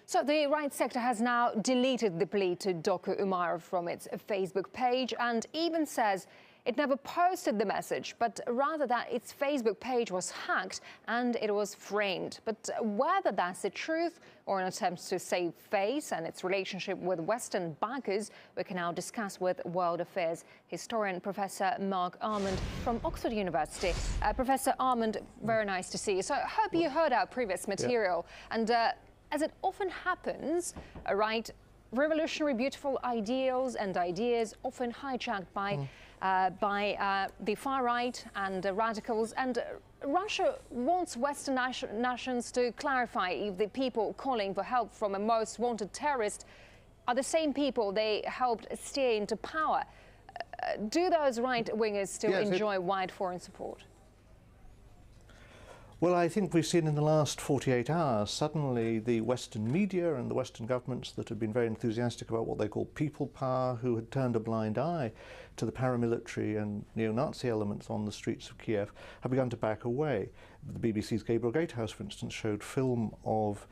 So the right sector has now deleted the plea to Dr. Umarov from its Facebook page and even says it never posted the message, but rather that its Facebook page was hacked and it was framed. But whether that's the truth or an attempt to save face and its relationship with Western backers, we can now discuss with World Affairs historian Professor Mark Armand from Oxford University. Professor Armand, very nice to see you. So I hope you heard our previous material. Yeah. And as it often happens, revolutionary, beautiful ideals and ideas often hijacked by the far right and radicals. And Russia wants Western nations to clarify if the people calling for help from a most wanted terrorist are the same people they helped steer into power. Do those right-wingers still enjoy wide foreign support? Well, I think we've seen in the last 48 hours, suddenly the Western media and the Western governments that had been very enthusiastic about what they call people power, who had turned a blind eye to the paramilitary and neo-Nazi elements on the streets of Kiev, have begun to back away. The BBC's Gabriel Gatehouse, for instance, showed film of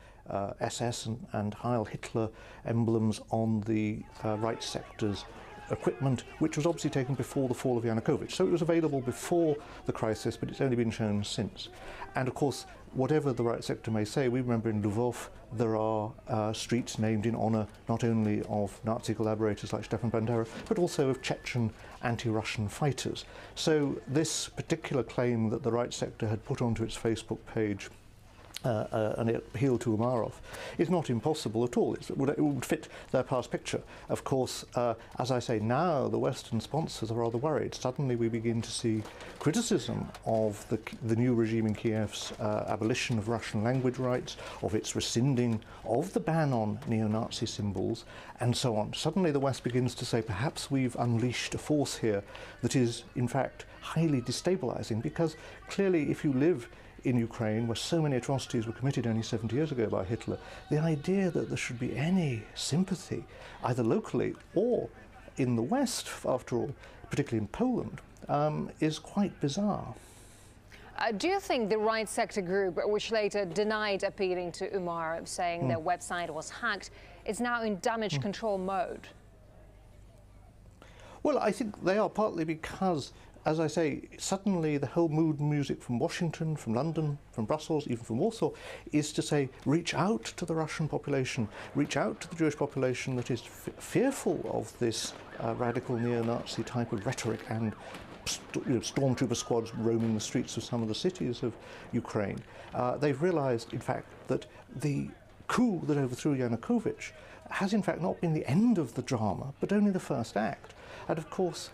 SS and Heil Hitler emblems on the right sector's equipment, which was obviously taken before the fall of Yanukovych. So it was available before the crisis, but it's only been shown since. And of course, whatever the right sector may say, we remember in Lvov there are streets named in honour not only of Nazi collaborators like Stefan Bandera, but also of Chechen anti-Russian fighters. So this particular claim that the right sector had put onto its Facebook page and it appealed to Umarov is not impossible at all. It would fit their past picture. Of course, as I say, now the Western sponsors are rather worried. Suddenly we begin to see criticism of the new regime in Kiev's abolition of Russian language rights, of its rescinding of the ban on neo-Nazi symbols, and so on. Suddenly the West begins to say perhaps we've unleashed a force here that is in fact highly destabilizing, because clearly if you live in Ukraine, where so many atrocities were committed only 70 years ago by Hitler, the idea that there should be any sympathy, either locally or in the West, after all, particularly in Poland, is quite bizarre. Do you think the right sector group, which later denied appealing to Umarov, saying their website was hacked, is now in damage control mode? Well, I think they are, partly because, as I say, suddenly the whole mood music from Washington, from London, from Brussels, even from Warsaw, is to say, reach out to the Russian population, reach out to the Jewish population that is fearful of this radical neo-Nazi type of rhetoric and stormtrooper squads roaming the streets of some of the cities of Ukraine. They've realized, in fact, that the coup that overthrew Yanukovych has in fact not been the end of the drama, but only the first act. And of course,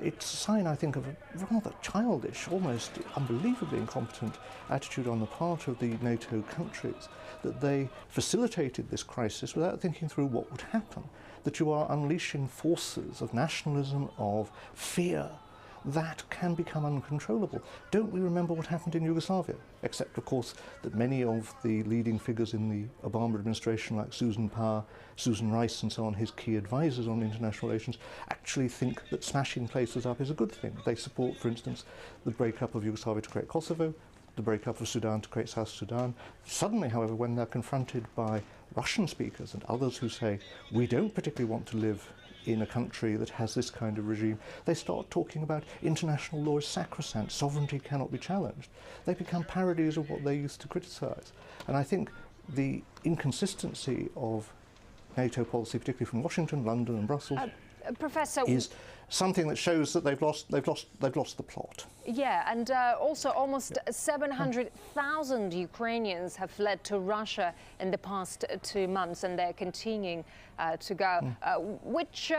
it's a sign, I think, of a rather childish, almost unbelievably incompetent attitude on the part of the NATO countries, that they facilitated this crisis without thinking through what would happen, that you are unleashing forces of nationalism, of fear, that can become uncontrollable. Don't we remember what happened in Yugoslavia? Except, of course, that many of the leading figures in the Obama administration, like Susan Parr, Susan Rice and so on, his key advisors on international relations, actually think that smashing places up is a good thing. They support, for instance, the breakup of Yugoslavia to create Kosovo, the breakup of Sudan to create South Sudan. Suddenly, however, when they're confronted by Russian speakers and others who say, we don't particularly want to live in a country that has this kind of regime, they start talking about international law is sacrosanct, sovereignty cannot be challenged. They become parodies of what they used to criticize. And I think the inconsistency of NATO policy, particularly from Washington, London and Brussels, Professor, is something that shows that they've lost the plot. Yeah, and also almost 700,000 Ukrainians have fled to Russia in the past 2 months, and they're continuing to go, which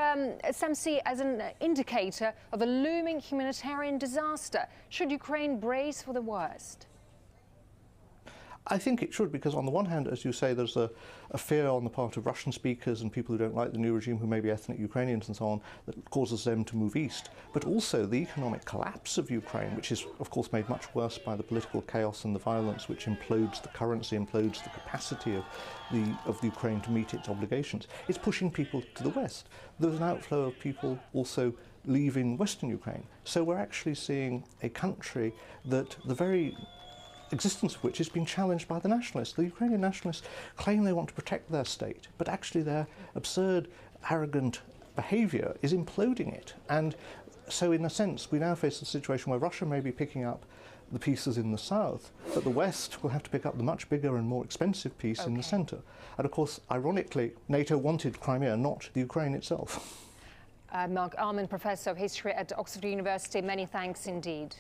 some see as an indicator of a looming humanitarian disaster. Should Ukraine brace for the worst? I think it should, because on the one hand, as you say, there's a fear on the part of Russian speakers and people who don't like the new regime, who may be ethnic Ukrainians and so on, that causes them to move east. But also the economic collapse of Ukraine, which is of course made much worse by the political chaos and the violence, which implodes the currency, implodes the capacity of the Ukraine to meet its obligations. It's pushing people to the west. There's an outflow of people also leaving Western Ukraine. So we're actually seeing a country that the very existence of which is being challenged by the nationalists. The Ukrainian nationalists claim they want to protect their state, but actually their absurd, arrogant behaviour is imploding it. And so in a sense, we now face a situation where Russia may be picking up the pieces in the south, but the West will have to pick up the much bigger and more expensive piece in the centre. And of course, ironically, NATO wanted Crimea, not the Ukraine itself. Mark Arman, Professor of History at Oxford University, many thanks indeed.